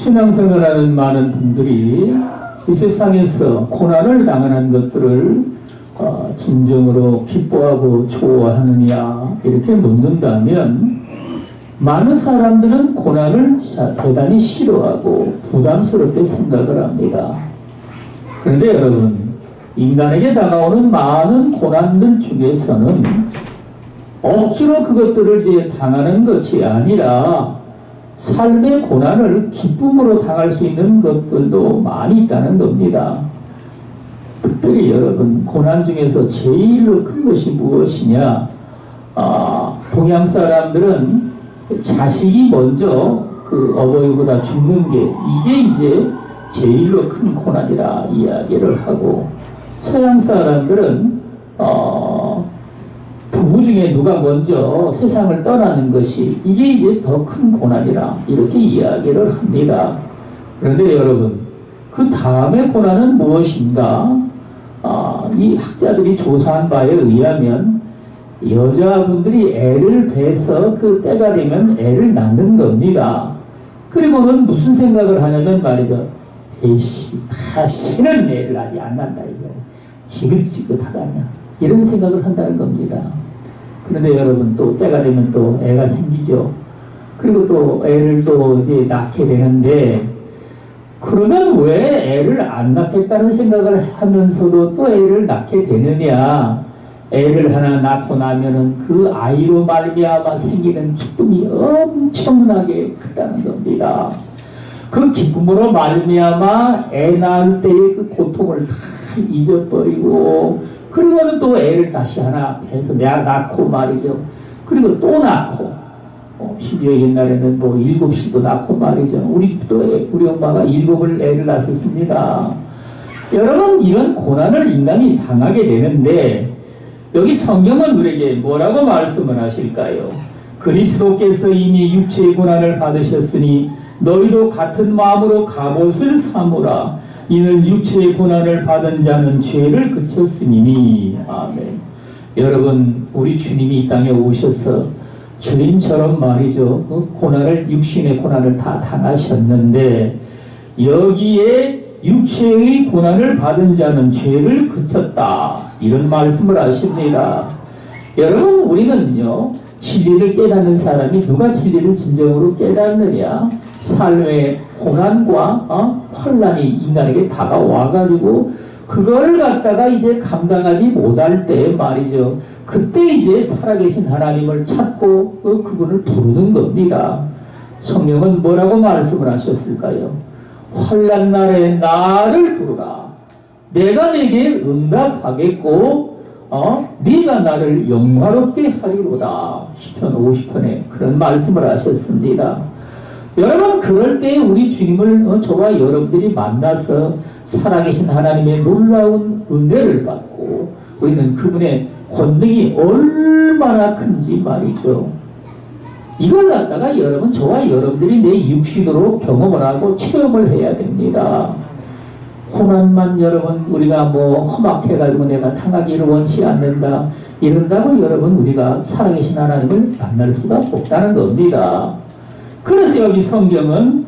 신앙생활하는 많은 분들이 이 세상에서 고난을 당하는 것들을 진정으로 기뻐하고 좋아하느냐 이렇게 묻는다면, 많은 사람들은 고난을 대단히 싫어하고 부담스럽게 생각을 합니다. 그런데 여러분, 인간에게 다가오는 많은 고난들 중에서는 억지로 그것들을 이제 당하는 것이 아니라 삶의 고난을 기쁨으로 당할 수 있는 것들도 많이 있다는 겁니다. 특별히 여러분, 고난 중에서 제일로 큰 것이 무엇이냐? 동양 사람들은 자식이 먼저 그 어버이보다 죽는 게, 이게 이제 제일로 큰 고난이라 이야기를 하고, 서양 사람들은 부부 중에 누가 먼저 세상을 떠나는 것이, 이게 이제 더 큰 고난이라 이렇게 이야기를 합니다. 그런데 여러분, 그 다음의 고난은 무엇인가? 이 학자들이 조사한 바에 의하면 여자분들이 애를 베서 그 때가 되면 애를 낳는 겁니다. 그리고는 무슨 생각을 하냐면 말이죠. 에이씨, 다시는 애를 아직 안 낳는다 이제. 지긋지긋하다냐, 이런 생각을 한다는 겁니다. 그런데 여러분, 또 때가 되면 또 애가 생기죠. 그리고 또 애를 또 이제 낳게 되는데, 그러면 왜 애를 안 낳겠다는 생각을 하면서도 또 애를 낳게 되느냐? 애를 하나 낳고 나면은 그 아이로 말미암아 생기는 기쁨이 엄청나게 크다는 겁니다. 그 기쁨으로 말미암아 애 낳을 때의 그 고통을 다 잊어버리고, 그리고는 또 애를 다시 하나 해서 내가 낳고 말이죠. 그리고 또 낳고, 심지어 옛날에는 뭐 7도 낳고 말이죠. 우리 엄마가 7을 애를 낳았습니다. 여러분, 이런 고난을 인간이 당하게 되는데, 여기 성경은 우리에게 뭐라고 말씀을 하실까요? 그리스도께서 이미 육체의 고난을 받으셨으니 너희도 같은 마음으로 갑옷을 삼으라. 이는 육체의 고난을 받은 자는 죄를 그쳤으니. 아멘. 여러분, 우리 주님이 이 땅에 오셔서 주인처럼 말이죠, 고난을, 육신의 고난을 다 당하셨는데, 여기에 육체의 고난을 받은 자는 죄를 그쳤다, 이런 말씀을 하십니다. 여러분, 우리는요, 진리를 깨닫는 사람이 누가 진리를 진정으로 깨닫느냐? 삶의 고난과 환난이 인간에게 다가와가지고 그걸 갖다가 이제 감당하지 못할 때 말이죠, 그때 이제 살아계신 하나님을 찾고 그분을 부르는 겁니다. 성경은 뭐라고 말씀을 하셨을까요? 환난 날에 나를 부르라. 내가 네게 응답하겠고 네가 나를 영화롭게 하리로다. 시편 50편에 그런 말씀을 하셨습니다. 여러분, 그럴 때 우리 주님을 저와 여러분들이 만나서 살아계신 하나님의 놀라운 은혜를 받고, 우리는 그분의 권능이 얼마나 큰지 말이죠. 이걸 갖다가 여러분, 저와 여러분들이 내 육신으로 경험을 하고 체험을 해야 됩니다. 고난만 여러분 우리가 뭐 험악해가지고 내가 당하기를 원치 않는다 이런다고 여러분 우리가 살아계신 하나님을 만날 수가 없다는 겁니다. 그래서 여기 성경은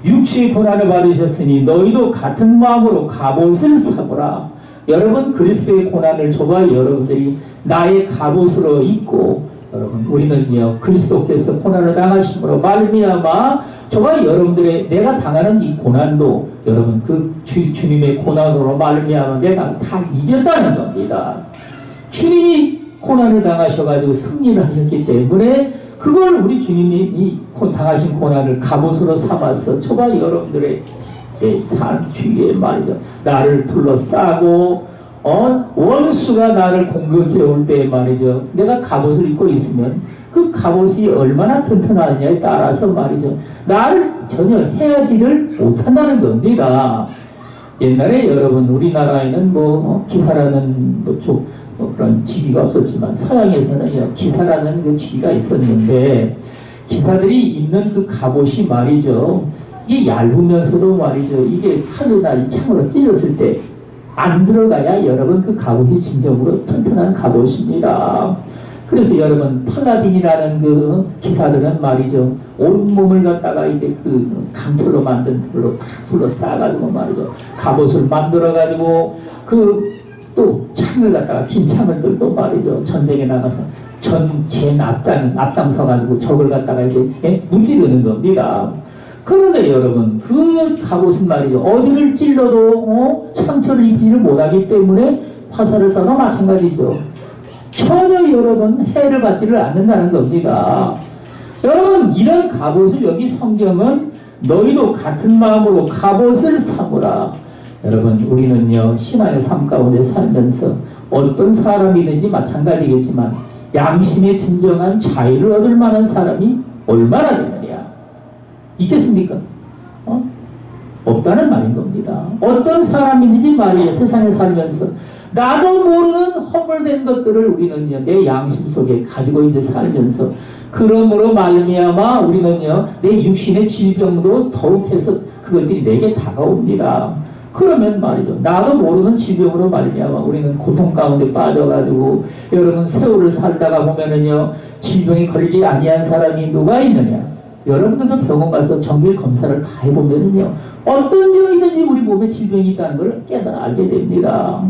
육체의 고난을 받으셨으니 너희도 같은 마음으로 갑옷을 삼으라. 여러분, 그리스도의 고난을 저와 여러분들이 나의 갑옷으로 입고, 여러분, 우리는요, 그리스도께서 고난을 당하심으로 말미암아 저와 여러분들의 내가 당하는 이 고난도 여러분 그 주님의 고난으로 말미암아 내가 다 이겼다는 겁니다. 주님이 고난을 당하셔가지고 승리를 하셨기 때문에 그걸 우리 주님이 이 당하신 고난을 갑옷으로 삼아서 저와 여러분들의 내 삶 주위에 말이죠, 나를 둘러싸고 원수가 나를 공격해 올 때 말이죠, 내가 갑옷을 입고 있으면 그 갑옷이 얼마나 튼튼하느냐에 따라서 말이죠, 나를 전혀 해하지를 못한다는 겁니다. 옛날에 여러분 우리나라에는 기사라는 그런 직위가 없었지만 서양에서는 기사라는 그 직위가 있었는데, 기사들이 입는 그 갑옷이 말이죠, 이게 얇으면서도 말이죠, 이게 칼이나 창으로 찔렀을 때 안 들어가야 여러분 그 갑옷이 진정으로 튼튼한 갑옷입니다. 그래서 여러분 팔라딘이라는 그 기사들은 말이죠, 온몸을 갖다가 이제 그 강철로 만든 불로 다 둘러싸가지고 말이죠, 갑옷을 만들어가지고 그 또 창을 갖다가 긴 창을 들고 말이죠, 전쟁에 나가서 전쟁 앞장서가지고 적을 갖다가 이제 무찌르는 겁니다. 그런데 여러분 그 갑옷은 말이죠, 어디를 찔러도 상처를 입히지를 못하기 때문에 화살을 쏴도 마찬가지죠. 전혀 여러분 해를 받지를 않는다는 겁니다. 여러분 이런 갑옷을 여기 성경은 너희도 같은 마음으로 갑옷을 삼으라. 여러분 우리는요 신앙의 삶 가운데 살면서 어떤 사람이든지 마찬가지겠지만 양심의 진정한 자유를 얻을 만한 사람이 얼마나 되느냐 있겠습니까? 없다는 말인 겁니다. 어떤 사람이든지 말이에요, 세상에 살면서 나도 모르는 허물된 것들을 우리는요 내 양심 속에 가지고 이제 살면서, 그러므로 말미암아 우리는요 내 육신의 질병도 더욱해서 그것들이 내게 다가옵니다. 그러면 말이죠, 나도 모르는 질병으로 말미암아 우리는 고통 가운데 빠져가지고, 여러분 세월을 살다가 보면은요 질병에 걸리지 아니한 사람이 누가 있느냐? 여러분들도 병원 가서 정밀 검사를 다 해보면은요 어떤 병이든지 우리 몸에 질병이 있다는 걸 깨달아 알게 됩니다.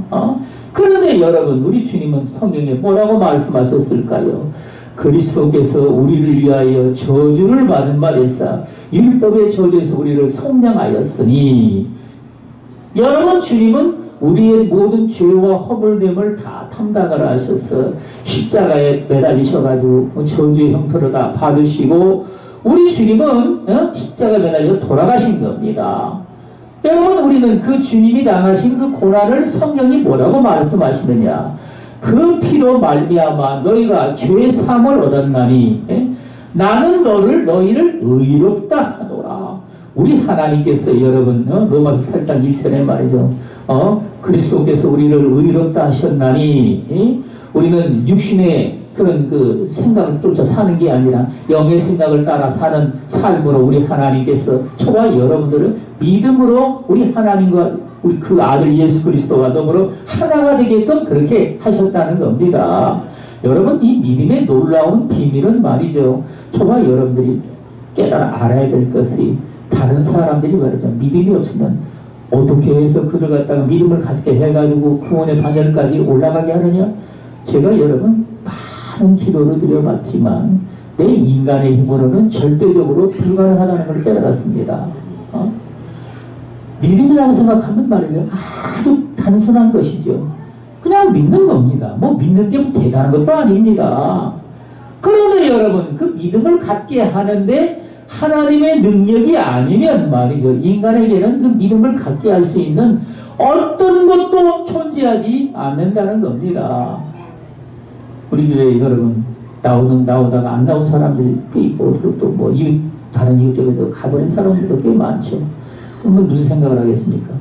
그런데 여러분 우리 주님은 성경에 뭐라고 말씀하셨을까요? 그리스도께서 우리를 위하여 저주를 받은 바 되사 율법의 저주에서 우리를 속량하였으니, 여러분 주님은 우리의 모든 죄와 허물됨을 다 담당을 하셔서 십자가에 매달리셔가지고 저주의 형태를 다 받으시고 우리 주님은 십자가에 매달려 돌아가신 겁니다. 여러분 우리는 그 주님이 당하신 그 고난을 성경이 뭐라고 말씀하시느냐? 그 피로 말미암아 너희가 죄 사함을 얻었나니 나는 너희를 의롭다 하노라. 우리 하나님께서 여러분 로마서 8장 1절에 말이죠, 그리스도께서 우리를 의롭다 하셨나니 우리는 육신의 그런 그 생각을 쫓아 사는 게 아니라 영의 생각을 따라 사는 삶으로 우리 하나님께서 저와 여러분들은 믿음으로 우리 하나님과 우리 그 아들 예수 그리스도와 더불어 하나가 되게끔 그렇게 하셨다는 겁니다. 여러분 이 믿음의 놀라운 비밀은 말이죠, 저와 여러분들이 깨달아 알아야 될 것이, 다른 사람들이 말이죠 믿음이 없으면 어떻게 해서 그를 갖다가 믿음을 갖게 해가지고 구원의 반열까지 올라가게 하느냐? 제가 여러분 많은 기도를 드려봤지만 내 인간의 힘으로는 절대적으로 불가능하다는 걸 깨달았습니다. 믿음이라고 생각하면 말이죠 아주 단순한 것이죠. 그냥 믿는 겁니다. 뭐 믿는 게 뭐 대단한 것도 아닙니다. 그런데 여러분 그 믿음을 갖게 하는데 하나님의 능력이 아니면 말이죠 인간에게는 그 믿음을 갖게 할 수 있는 어떤 것도 존재하지 않는다는 겁니다. 우리 교회에 여러분 나오다가 안 나온 사람들이 꽤 있고, 그리고 또 뭐 다른 이웃교회도 가버린 사람들도 꽤 많죠. 그러면 무슨 생각을 하겠습니까?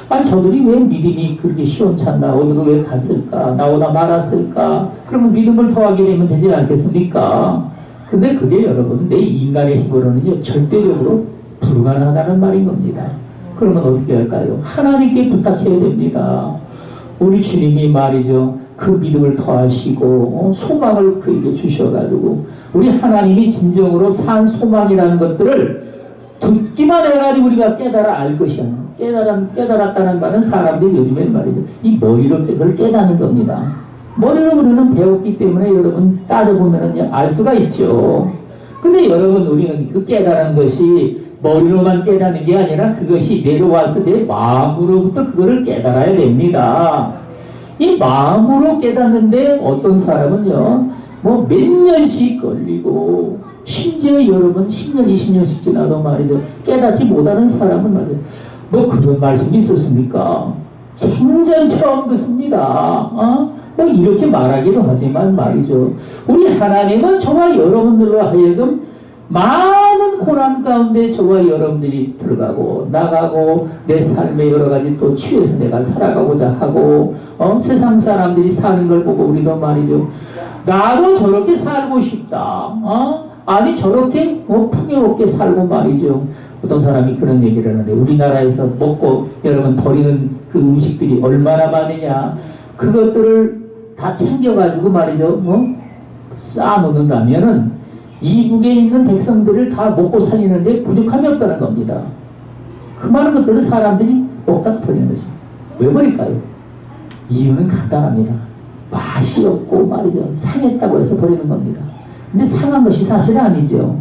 아니 저들이 왜 믿음이 그렇게 시원찮나, 어디로 왜 갔을까, 나오다 말았을까, 그러면 믿음을 더하게 되면 되지 않겠습니까? 근데 그게 여러분 내 인간의 힘으로는 절대적으로 불가능하다는 말인 겁니다. 그러면 어떻게 할까요? 하나님께 부탁해야 됩니다. 우리 주님이 말이죠 그 믿음을 더하시고 소망을 그에게 주셔가지고 우리 하나님이 진정으로 산 소망이라는 것들을 듣기만 해가지고 우리가 깨달아 알 것이야. 깨달았다는 말은 사람들이 요즘엔 말이죠 이 머리로 그걸 깨닫는 겁니다. 머리로 우리는 배웠기 때문에 여러분 따져보면 알 수가 있죠. 근데 여러분 우리는 그 깨달은 것이 머리로만 깨닫는 게 아니라 그것이 내려와서 내 마음으로부터 그거를 깨달아야 됩니다. 이 마음으로 깨닫는데 어떤 사람은요 뭐 몇 년씩 걸리고, 심지어 여러분 10년 20년씩 지나도 말이죠 깨닫지 못하는 사람은 말이죠 뭐 그런 말씀이 있었습니까? 생전 처음 듣습니다. 뭐 이렇게 말하기도 하지만 말이죠 우리 하나님은 저와 여러분들로 하여금 많은 고난 가운데 저와 여러분들이 들어가고 나가고 내 삶의 여러 가지 또 취해서 내가 살아가고자 하고 세상 사람들이 사는 걸 보고 우리도 말이죠 나도 저렇게 살고 싶다. 아니 저렇게 풍요롭게 살고 말이죠. 어떤 사람이 그런 얘기를 하는데 우리나라에서 먹고 여러분 버리는 그 음식들이 얼마나 많으냐. 그것들을 다 챙겨가지고 말이죠 쌓아놓는다면은 이북에 있는 백성들을 다 먹고 살리는데 부족함이 없다는 겁니다. 그 많은 것들을 사람들이 먹다 버리는 것이. 왜 버릴까요? 이유는 간단합니다. 맛이 없고 말이죠. 상했다고 해서 버리는 겁니다. 근데 상한 것이 사실 아니죠.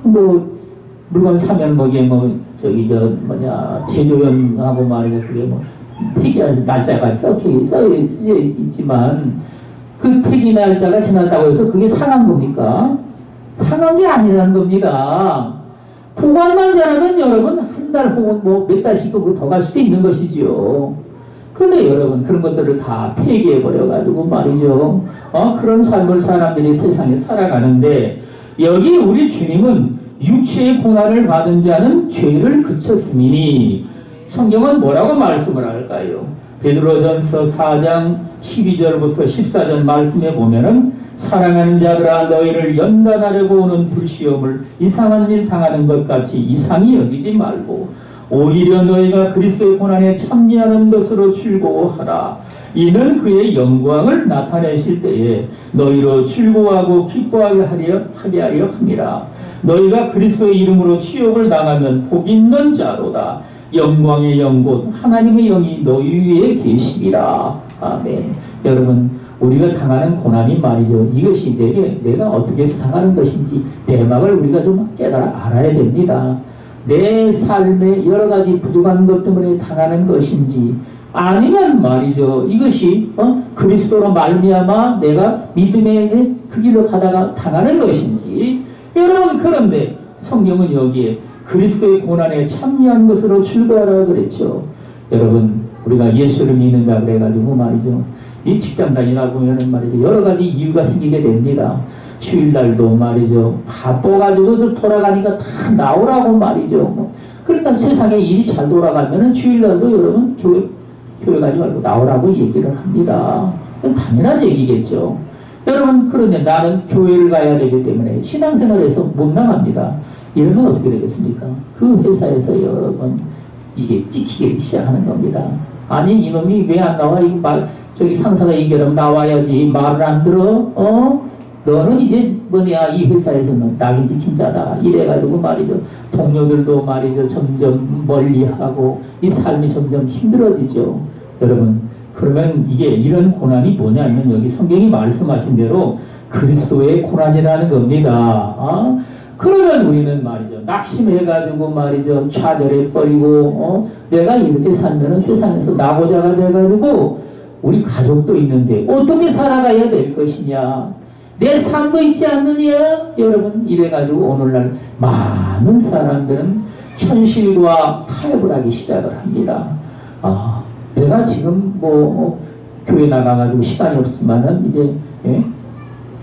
뭐 물건 사면 뭐게 뭐 저기 저 뭐냐 제조연하고 말이죠. 그게 뭐 폐기 날짜가 써 있지만 그 폐기 날짜가 지났다고 해서 그게 상한 겁니까? 상한 게 아니라는 겁니다. 보관만 잘하면 여러분 한 달 혹은 뭐 몇 달씩도 더 갈 수도 있는 것이지요. 그런데 여러분 그런 것들을 다 폐기해버려가지고 말이죠. 그런 삶을 사람들이 세상에 살아가는데 여기 우리 주님은 육체의 고난을 받은 자는 죄를 그쳤으니 성경은 뭐라고 말씀을 할까요? 베드로전서 4장 12절부터 14절 말씀에 보면은 사랑하는 자들아 너희를 연단하려고 오는 불시험을 이상한 일 당하는 것 같이 이상히 여기지 말고 오히려 너희가 그리스도의 고난에 참여하는 것으로 즐거워하라. 이는 그의 영광을 나타내실 때에 너희로 즐거워하고 기뻐하게 하려 함이라. 너희가 그리스도의 이름으로 치욕을 당하면 복 있는 자로다. 영광의 영 곧 하나님의 영이 너희 위에 계시리라. 아멘. 여러분 우리가 당하는 고난이 말이죠. 이것이 내가 어떻게 해서 당하는 것인지 내막을 우리가 좀 알아야 됩니다. 내 삶에 여러 가지 부족한 것 때문에 당하는 것인지 아니면 말이죠. 이것이 그리스도로 말미암아 내가 믿음의 그 길로 가다가 당하는 것인지 여러분 그런데 성경은 여기에 그리스도의 고난에 참여한 것으로 즐거워하라 그랬죠. 여러분 우리가 예수를 믿는다 그래가지고 말이죠. 이 직장 다니다 보면은 말이죠. 여러 가지 이유가 생기게 됩니다. 주일날도 말이죠. 바빠가지고 돌아가니까 다 나오라고 말이죠. 그러니까 세상에 일이 잘 돌아가면은 주일날도 여러분 교회 가지 말고 나오라고 얘기를 합니다. 당연한 얘기겠죠. 여러분 그런데 나는 교회를 가야 되기 때문에 신앙생활에서 못 나갑니다. 이러면 어떻게 되겠습니까? 그 회사에서 여러분 이게 찍히기 시작하는 겁니다. 아니 이놈이 왜 안 나와? 저기 상사가 얘기하면 나와야지. 말을 안 들어? 너는 이제 뭐냐 이 회사에서는 낙인 찍힌 자다. 이래가지고 말이죠. 동료들도 말이죠. 점점 멀리하고 이 삶이 점점 힘들어지죠. 여러분 그러면 이게 이런 고난이 뭐냐면 여기 성경이 말씀하신 대로 그리스도의 고난이라는 겁니다. 그러면 우리는 말이죠. 낙심해가지고 말이죠. 좌절해버리고 내가 이렇게 살면은 세상에서 나고자가 돼가지고 우리 가족도 있는데 어떻게 살아가야 될 것이냐. 내 삶도 있지 않느냐. 여러분 이래가지고 오늘날 많은 사람들은 현실과 타협을 하기 시작을 합니다. 내가 지금 교회 나가가지고 시간이 없지만은 이제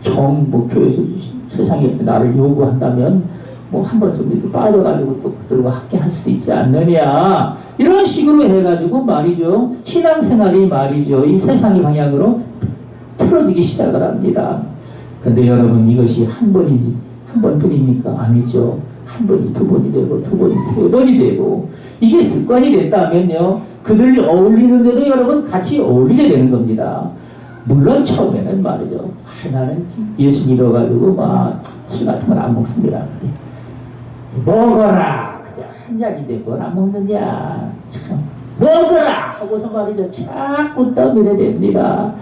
교회에서 세상에 나를 요구한다면 한 번 좀 이렇게 빠져가지고 또 그들과 함께 할 수도 있지 않느냐. 이런 식으로 해가지고 말이죠. 신앙생활이 말이죠. 이 세상의 방향으로 틀어지기 시작을 합니다. 근데 여러분 이것이 한 번뿐입니까? 아니죠. 한 번이 두 번이 되고 두 번이 세 번이 되고 이게 습관이 됐다면요. 그들이 어울리는데도 여러분 같이 어울리게 되는 겁니다. 물론 처음에는 말이죠. 나는 예수 믿어가지고 술 같은 건 안 먹습니다. 먹어라. 그냥 한 잔인데 뭘 안 먹느냐. 참 먹어라 하고서 말이죠. 자꾸 떠밀어야 됩니다.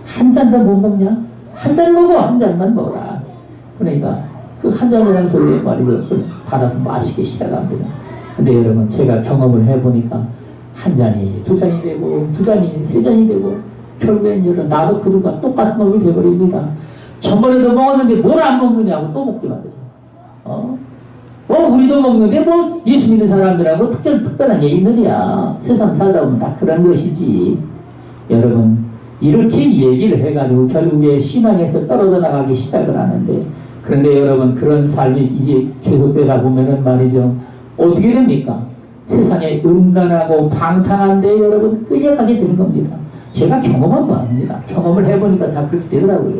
한 잔도 못 먹냐? 한 잔 먹어. 한 잔만 먹어라. 그러니까 그 한 잔이라는 소리에 말이죠. 받아서 마시기 시작합니다. 근데 여러분 제가 경험을 해보니까 한 잔이 두 잔이 되고 두 잔이 세 잔이 되고 결국엔 여러분 나도 그들과 똑같은 놈이 되어버립니다. 전번에도 먹었는데 뭘 안 먹느냐고 또 먹게 만들죠. 우리도 먹는데 예수 믿는 사람들하고 특별한 게 있느냐. 세상 살다 보면 다 그런 것이지. 여러분 이렇게 얘기를 해가지고 결국에 신앙에서 떨어져 나가기 시작을 하는데 그런데 여러분 그런 삶이 이제 계속되다 보면은 말이죠. 어떻게 됩니까? 세상에 음란하고 방탕한데 여러분 끌려가게 되는 겁니다. 제가 경험한 거 아닙니다. 경험을 해보니까 다 그렇게 되더라고요.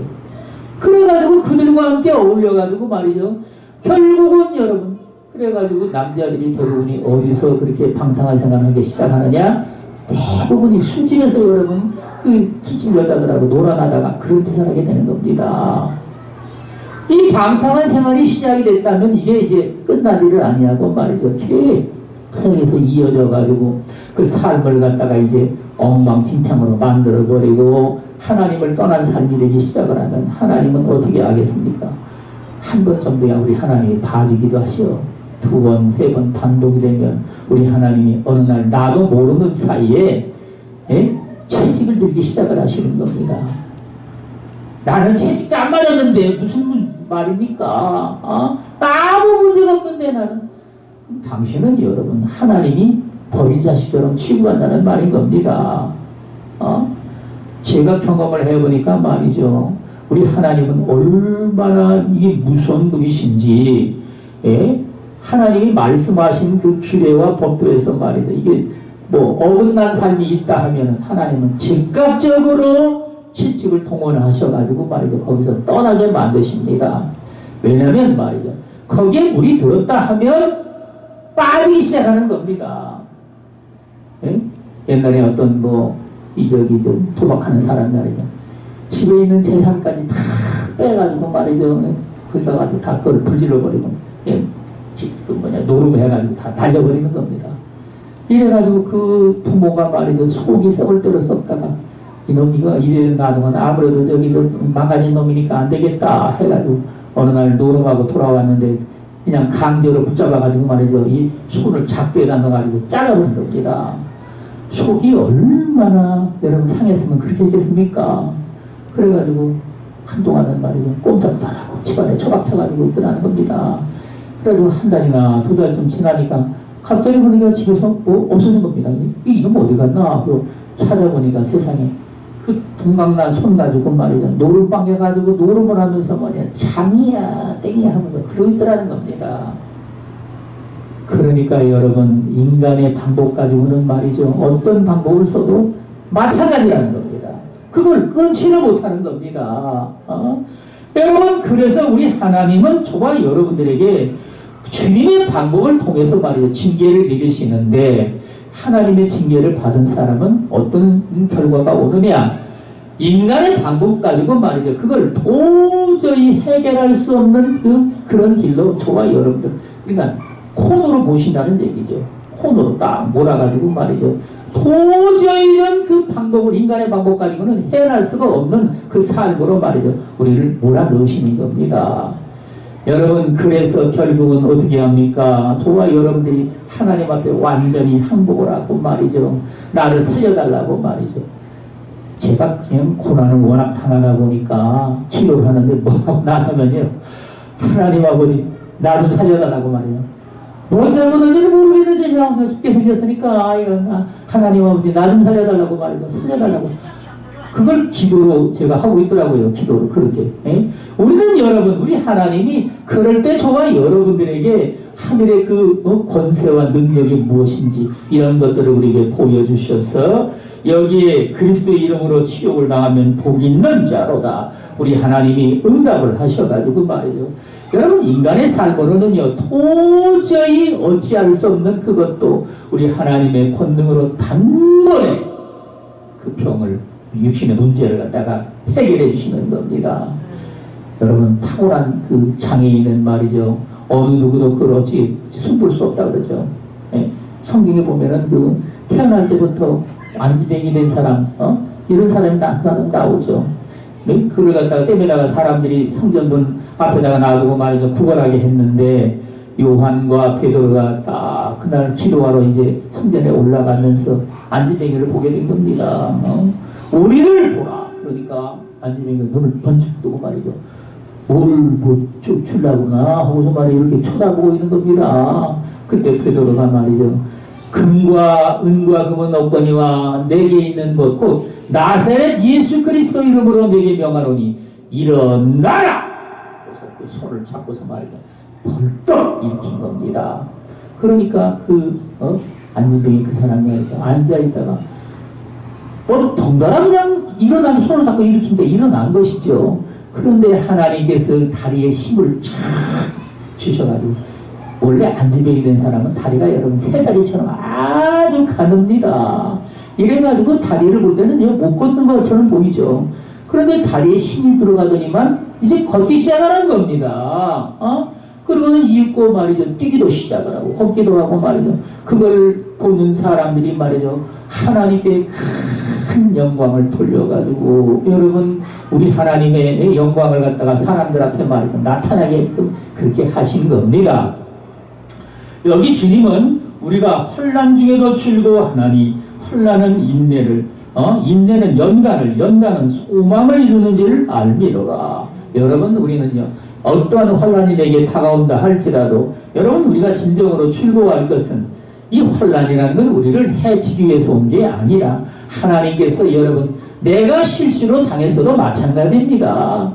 그래가지고 그들과 함께 어울려가지고 말이죠. 결국은 여러분 그래가지고 남자들이 대부분이 어디서 그렇게 방탕한 생활을 하기 시작하느냐. 대부분이 술집에서 여러분 그 술집 여자들하고 놀아나다가 그런 짓을 하게 되는 겁니다. 이 방탕한 생활이 시작이 됐다면 이게 이제 끝나지를 아니하고 말이죠. 계속해서 이어져 가지고 그 삶을 갖다가 이제 엉망진창으로 만들어 버리고 하나님을 떠난 삶이 되기 시작을 하면 하나님은 어떻게 하겠습니까? 한 번 정도야 우리 하나님이 봐주기도 하시오. 두 번, 세 번 반복이 되면 우리 하나님이 어느 날 나도 모르는 사이에 채찍을 들기 시작을 하시는 겁니다. 나는 채찍도 안 맞았는데 무슨 말입니까? 아무 문제가 없는데 나는. 당신은 여러분 하나님이 버린 자식처럼 취급한다는 말인 겁니다. 제가 경험을 해보니까 말이죠. 우리 하나님은 얼마나 이게 무서운 분이신지, 하나님이 말씀하신 그 규례와 법도에서 말이죠. 이게 뭐 어긋난 삶이 있다 하면 하나님은 즉각적으로 채찍을 동원하셔가지고 말이죠. 거기서 떠나게 만드십니다. 왜냐면 말이죠. 거기에 물이 들었다 하면 빠지기 시작하는 겁니다. 옛날에 어떤 도박하는 사람 말이죠. 집에 있는 재산까지 다 빼가지고 말이죠. 거기다 가지고 다 그걸 불질러버리고, 노름해가지고 다 날려버리는 겁니다. 이래가지고 그 부모가 말이죠. 속이 썩을 대로 썩다가 이놈이가 이래 놔두면 아무래도 망가진 놈이니까 안 되겠다 해가지고 어느 날 노름하고 돌아왔는데 그냥 강제로 붙잡아가지고 말이죠. 이 손을 작두에다 넣어가지고 잘라버린 겁니다. 속이 얼마나 여러분 상했으면 그렇게 했겠습니까? 그래가지고 한동안은 말이죠. 꼼짝도 안 하고 집안에 처박혀가지고 떠나는 겁니다. 그래가지고 한 달이나 두 달쯤 지나니까 갑자기 보니까 집에서 없어진 겁니다. 이놈 어디 갔나? 그리고 찾아보니까 세상에 그 동강난 손 가지고 말이죠. 노름방에 가지고 노름을 하면서 장이야 땡이야 하면서 그러고 있더라는 겁니다. 그러니까 여러분 인간의 방법 가지고는 말이죠. 어떤 방법을 써도 마찬가지라는 겁니다. 그걸 끊지를 못하는 겁니다. 여러분 그래서 우리 하나님은 저와 여러분들에게 주님의 방법을 통해서 말이죠. 징계를 내리시는데 하나님의 징계를 받은 사람은 어떤 결과가 오느냐? 인간의 방법 가지고 말이죠. 그걸 도저히 해결할 수 없는 그런 길로 저와 여러분들 그러니까 콘으로 보신다는 얘기죠. 콘으로 딱 몰아가지고 말이죠. 도저히는 그 방법을 인간의 방법 가지고는 해결할 수가 없는 그 삶으로 말이죠. 우리를 몰아넣으시는 겁니다. 여러분 그래서 결국은 어떻게 합니까? 저와 여러분들이 하나님 앞에 완전히 항복을 하고 말이죠. 나를 살려달라고 말이죠. 제가 그냥 고난을 워낙 당하다 보니까 기도를 하는데 뭐라고 나가면요. 하나님 아버지 나 좀 살려달라고 말이에요. 뭔 잘못인지 모르겠는데 그냥 죽게 생겼으니까 하나님 아버지 나 좀 살려달라고 말이죠. 살려달라고. 그걸 기도로 제가 하고 있더라고요. 기도로 그렇게. 우리는 여러분 우리 하나님이 그럴 때 저와 여러분들에게 하늘의 그 권세와 능력이 무엇인지 이런 것들을 우리에게 보여주셔서 여기에 그리스도의 이름으로 치욕을 당하면 복 있는 자로다. 우리 하나님이 응답을 하셔가지고 말이죠. 여러분 인간의 삶으로는요 도저히 어찌할 수 없는 그것도 우리 하나님의 권능으로 단번에 그 병을 육신의 문제를 갖다가 해결해 주시는 겁니다. 여러분 탁월한 그 장애인은 말이죠. 어느 누구도 그걸 어찌 손볼 수 없다 그러죠. 성경에 보면은 그 태어날 때부터 안지병이 된 사람, 이런 사람이 나오죠. 그를 갖다가 땜에다가 사람들이 성전문 앞에다가 놔두고 말이죠. 구걸하게 했는데 요한과 베드로가 딱 그날 기도하러 이제 성전에 올라가면서 안지병이를 보게 된 겁니다. 우리를 보라. 그러니까 안지병이가 눈을 번쩍 뜨고 말이죠. 뭘 주려구나 하고서 말이죠. 이렇게 쳐다보고 있는 겁니다. 그때 베드로가 말이죠. 금과 은과 금은 없거니와 내게 있는 것 곧 나사렛 예수 그리스도 이름으로 내게 명하노니 일어나라. 그래서 그 손을 잡고서 말이죠. 벌떡 일으킨 겁니다. 그러니까 안진병이 그 사람이 앉아있다가 덩달아 그냥 일어나기 손을 잡고 일으킨데 일어난 것이죠. 그런데 하나님께서 다리에 힘을 쫙 주셔가지고 원래 안지병이 된 사람은 다리가 여러분 세 다리처럼 아주 가늡니다. 이래가지고 다리를 볼 때는 못 걷는 것처럼 보이죠. 그런데 다리에 힘이 들어가더니만 이제 걷기 시작하는 겁니다. 그러고는 이윽고 말이죠. 뛰기도 시작을 하고 걷기도 하고 말이죠. 그걸 보는 사람들이 말이죠. 하나님께 큰 영광을 돌려가지고 여러분 우리 하나님의 영광을 갖다가 사람들 앞에 말이죠. 나타나게끔 그렇게 하신 겁니다. 여기 주님은 우리가 혼란 중에도 즐거워하나니 혼란은 인내를 인내는 연단은 소망을 이루는지를 알미로라. 여러분 우리는요 어떠한 혼란이 내게 다가온다 할지라도 여러분 우리가 진정으로 즐거워할 것은 이 혼란이라는 건 우리를 해치기 위해서 온 게 아니라 하나님께서 여러분 내가 실수로 당했어도 마찬가지입니다.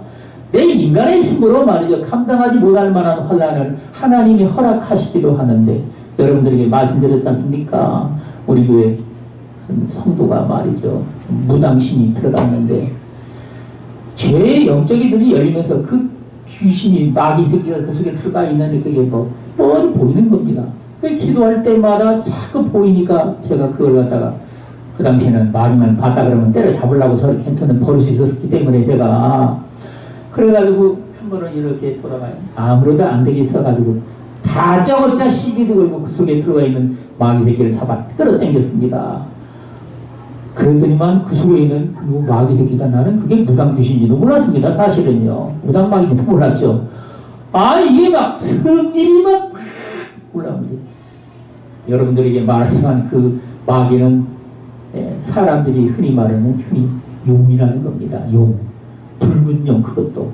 내 인간의 힘으로 말이죠 감당하지 못할 만한 혼란을 하나님이 허락하시기도 하는데 여러분들에게 말씀드렸지 않습니까? 우리 교회 성도가 말이죠 무당신이 들어갔는데 죄의 영적인 눈이 열리면서 그 귀신이 마귀 새끼가 그 속에 들어가 있는데 그게 뭐 뻔히 보이는 겁니다. 그 기도할 때마다 자꾸 보이니까 제가 그걸 갖다가 그 당시에는 마귀만 봤다 그러면 때려 잡으려고 저를 캔터는 버릴 수 있었기 때문에 제가 그래가지고 한 번은 이렇게 돌아가요. 아무래도 안 되게 있어가지고 다짜고짜 시비도 걸고 그 속에 들어가 있는 마귀 새끼를 잡아 끌어당겼습니다. 그랬더니만 그 속에 있는 그 마귀 새끼가 나는 그게 무당 귀신인지도 몰랐습니다. 사실은요. 무당 마귀인지도 몰랐죠. 이게 막 성질이 막 올라옵니다. 여러분들에게 말하지만 그 마귀는 사람들이 흔히 말하는 흔히 용이라는 겁니다. 용. 붉은 용 그것도.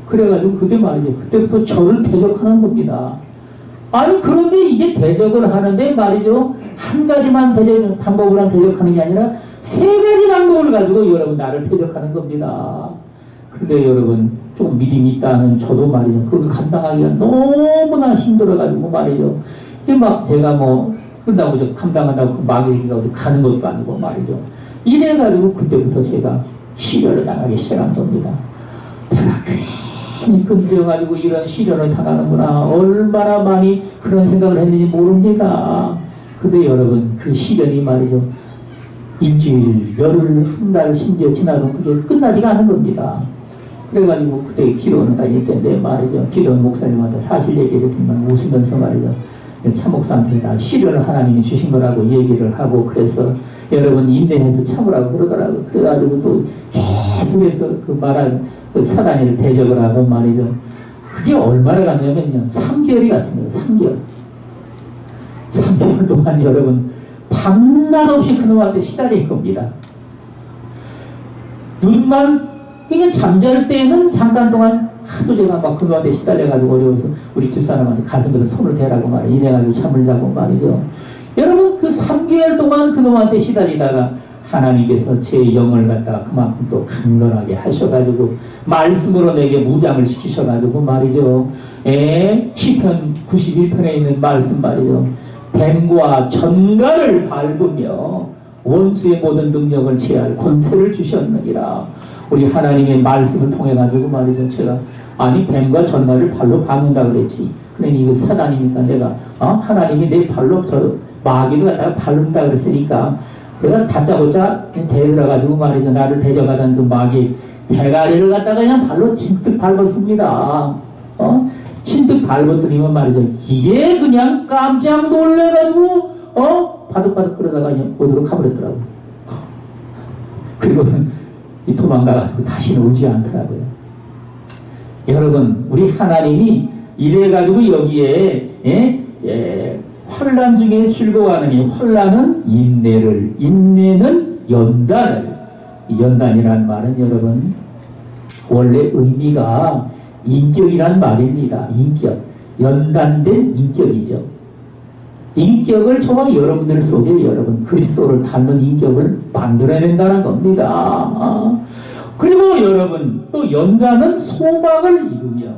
그래가지고 그게 말이죠. 그때부터 저를 대적하는 겁니다. 그런데 이게 대적을 하는데 말이죠. 한 가지만 방법으로 대적하는 게 아니라 세 가지 방법을 가지고 여러분 나를 대적하는 겁니다. 그런데 여러분 좀 믿음이 있다는 저도 말이죠. 그거 감당하기가 너무나 힘들어가지고 말이죠. 이게 막 제가 뭐 그런다고 감당한다고 그 마귀가 어디 가는 것도 아니고 말이죠. 이래가지고 그때부터 제가 시련을 당하기 시작한 겁니다. 내가 괜히 금지어가지고 이런 시련을 당하는구나. 얼마나 많이 그런 생각을 했는지 모릅니다. 근데 여러분 그 시련이 말이죠. 일주일, 열흘, 한 달, 심지어 지나도 그게 끝나지가 않은 겁니다. 그래가지고 그때 기도는 다닐 때인데 말이죠. 기도는 목사님한테 사실 얘기를 듣면 웃으면서 말이죠. 참 목사한테 다 시련을 하나님이 주신 거라고 얘기를 하고 그래서 여러분 인내해서 참으라고 그러더라고요. 그래가지고 또 계속해서 그 말한 그 사단이를 대적을 하고 말이죠. 그게 얼마나 갔냐면요. 3개월이 갔습니다. 3개월. 3개월 동안 여러분 밤낮 없이 그놈한테 시달릴 겁니다. 눈만 그냥 잠잘 때는 잠깐 동안 하도 제가 막 그놈한테 시달려가지고 어려워서 우리 집사람한테 가슴에 손을 대라고 말이에요. 이래가지고 잠을 자고 말이죠. 여러분 그 3개월 동안 그놈한테 시달리다가 하나님께서 제 영을 갖다가 그만큼 또 강건하게 하셔가지고 말씀으로 내게 무장을 시키셔가지고 말이죠. 시편 91편에 있는 말씀 말이죠. 뱀과 전갈을 밟으며 원수의 모든 능력을 제할 권세를 주셨느니라. 우리 하나님의 말씀을 통해 가지고 말이죠. 제가 뱀과 전갈을 발로 밟는다 그랬지. 그러니 이거 사단이니까 내가 하나님이 내 발로 저 마귀를 갖다가 밟는다 그랬으니까 내가 다짜고짜 대들어가지고 말이죠. 나를 대적하던 그 마귀 대가리를 갖다가 그냥 발로 진득 밟았습니다. 진득 밟았더니만 말이죠. 이게 그냥 깜짝 놀래가지고 바득바득 끌어다가 그냥 어디로 가버렸더라고요. 그리고는 도망가가지고 다시는 오지 않더라고요. 여러분 우리 하나님이 이래가지고 여기에 혼란 중에 즐거워하느니 혼란은 인내를 인내는 연단을 연단이란 말은 여러분 원래 의미가 인격이란 말입니다. 인격 연단된 인격이죠. 인격을 저와 여러분들 속에 여러분 그리스도를 닮는 인격을 만들어야 된다는 겁니다. 그리고 여러분 또 연단은 소망을 이루며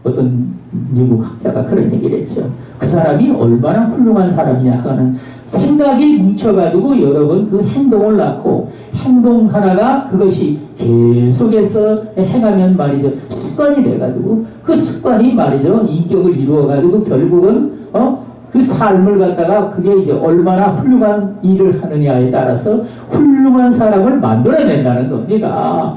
어떤 미국 학자가 그런 얘기를 했죠. 그 사람이 얼마나 훌륭한 사람이냐 하는 생각이 뭉쳐가지고 여러분 그 행동을 낳고 행동 하나가 그것이 계속해서 행하면 말이죠. 습관이 돼가지고 그 습관이 말이죠. 인격을 이루어가지고 결국은 그 삶을 갖다가 그게 이제 얼마나 훌륭한 일을 하느냐에 따라서 훌륭한 훌륭한 사람을 만들어낸다는 겁니다.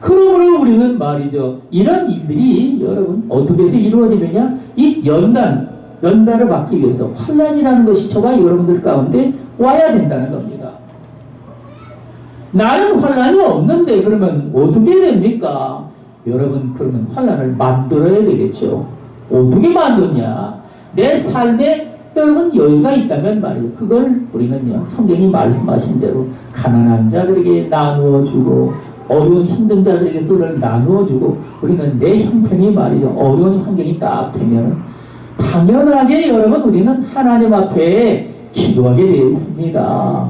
그러므로 우리는 말이죠. 이런 일들이 여러분 어떻게 해서 이루어지느냐? 이 연단을 받기 위해서 환난이라는 것이 저와 여러분들 가운데 와야 된다는 겁니다. 나는 환난이 없는데 그러면 어떻게 됩니까? 여러분 그러면 환난을 만들어야 되겠죠. 어떻게 만드냐? 내 삶에 여러분 여유가 있다면 말이에요. 그걸 우리는요 성경이 말씀하신 대로 가난한 자들에게 나누어주고 어려운 힘든 자들에게 그걸 나누어주고 우리는 내 형편이 말이죠. 어려운 환경이 딱 되면 당연하게 여러분 우리는 하나님 앞에 기도하게 되어 있습니다.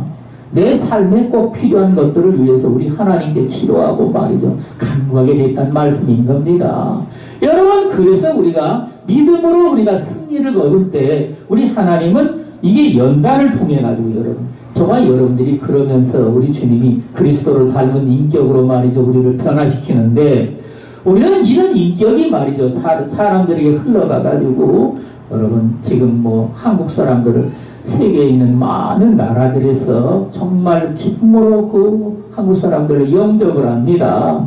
내 삶에 꼭 필요한 것들을 위해서 우리 하나님께 기도하고 말이죠. 간구하게 되어 있다는 말씀인 겁니다. 여러분 그래서 우리가 믿음으로 우리가 승리를 거둘 때 우리 하나님은 이게 연단을 통해 가지고 여러분 저와 여러분들이 그러면서 우리 주님이 그리스도를 닮은 인격으로 말이죠 우리를 변화시키는데 우리는 이런 인격이 말이죠 사람들에게 흘러가 가지고 여러분 지금 뭐 한국 사람들을 세계에 있는 많은 나라들에서 정말 기쁨으로 그 한국 사람들을 영접을 합니다.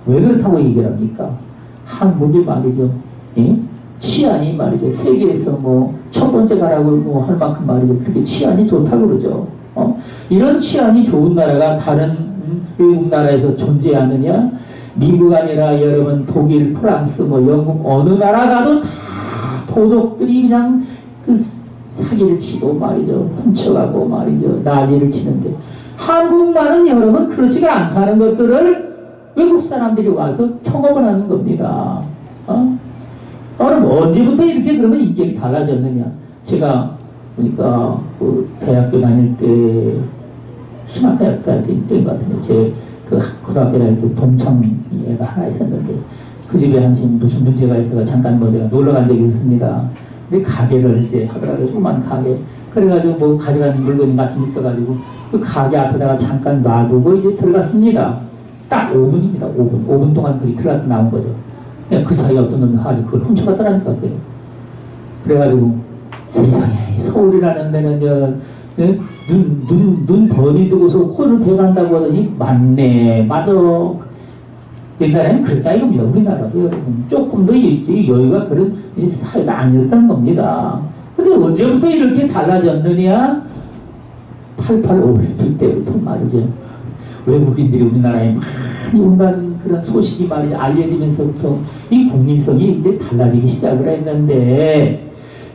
왜 그렇다고 얘기를 합니까? 한국이 말이죠 예? 치안이 말이죠 세계에서 뭐 첫 번째 가라고 뭐 할 만큼 말이죠 그렇게 치안이 좋다고 그러죠. 이런 치안이 좋은 나라가 다른 외국 나라에서 존재하느냐? 미국 아니라 여러분 독일, 프랑스, 뭐 영국 어느 나라 가도 다 도둑들이 그냥 그 사기를 치고 말이죠 훔쳐가고 말이죠 난리를 치는데 한국만은 여러분 그렇지가 않다는 것들을 외국 사람들이 와서 경험을 하는 겁니다. 그럼 언제부터 이렇게 그러면 인격이 달라졌느냐? 제가 보니까 그 대학교 다닐 때 신학대학교 다닐 때인 것 같은데 제 그 고등학교 다닐 때 동창 애가 하나 있었는데 그 집에 한심 무슨 문제가 있어서 잠깐 뭐 제가 놀러 간 적이 있습니다. 근데 가게를 이제 하더라고요. 조그만 가게. 그래가지고 뭐 가져가는 물건이 마침 있어가지고 그 가게 앞에다가 잠깐 놔두고 이제 들어갔습니다. 딱 5분입니다. 5분 동안 거기 들어갔다 나온 거죠. 그 사이에 어떤 놈이 아주 그걸 훔쳐갔더라니까. 그래가지고 세상에 서울이라는 데는 눈 번이 두고서 코를 대간다고 하더니 맞네 맞아. 옛날에는 그랬다 이겁니다. 우리나라도 여러분 조금 더 여유가 그런 사회가 아니었다는 겁니다. 근데 언제부터 이렇게 달라졌느냐? 88 올림픽 때부터 말이죠. 외국인들이 우리나라에 많이 온다는 그런 소식이 말이죠. 알려지면서부터 이 국민성이 이제 달라지기 시작을 했는데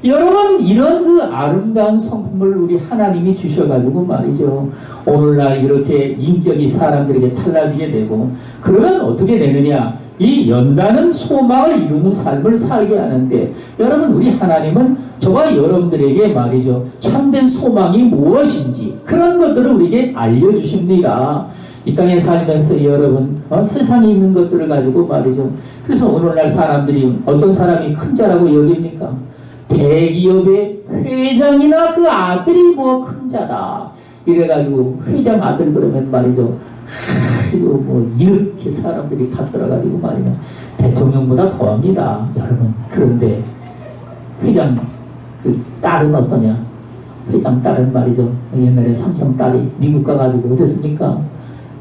여러분 이런 그 아름다운 성품을 우리 하나님이 주셔가지고 말이죠. 오늘날 이렇게 인격이 사람들에게 달라지게 되고 그러면 어떻게 되느냐? 이 연단은 소망을 이루는 삶을 살게 하는데 여러분 우리 하나님은 저와 여러분들에게 말이죠. 참된 소망이 무엇인지 그런 것들을 우리에게 알려주십니다. 이 땅에 살면서 여러분 세상에 있는 것들을 가지고 말이죠. 그래서 오늘날 사람들이 어떤 사람이 큰 자라고 여깁니까? 대기업의 회장이나 그 아들이 뭐 큰 자다. 이래가지고 회장 아들 그러면 말이죠. 이거 뭐 이렇게 사람들이 받들어가지고 말이죠. 대통령보다 더합니다. 여러분. 그런데 회장 그 딸은 어떠냐? 회장 딸은 말이죠. 옛날에 삼성 딸이 미국 가가지고 어땠습니까?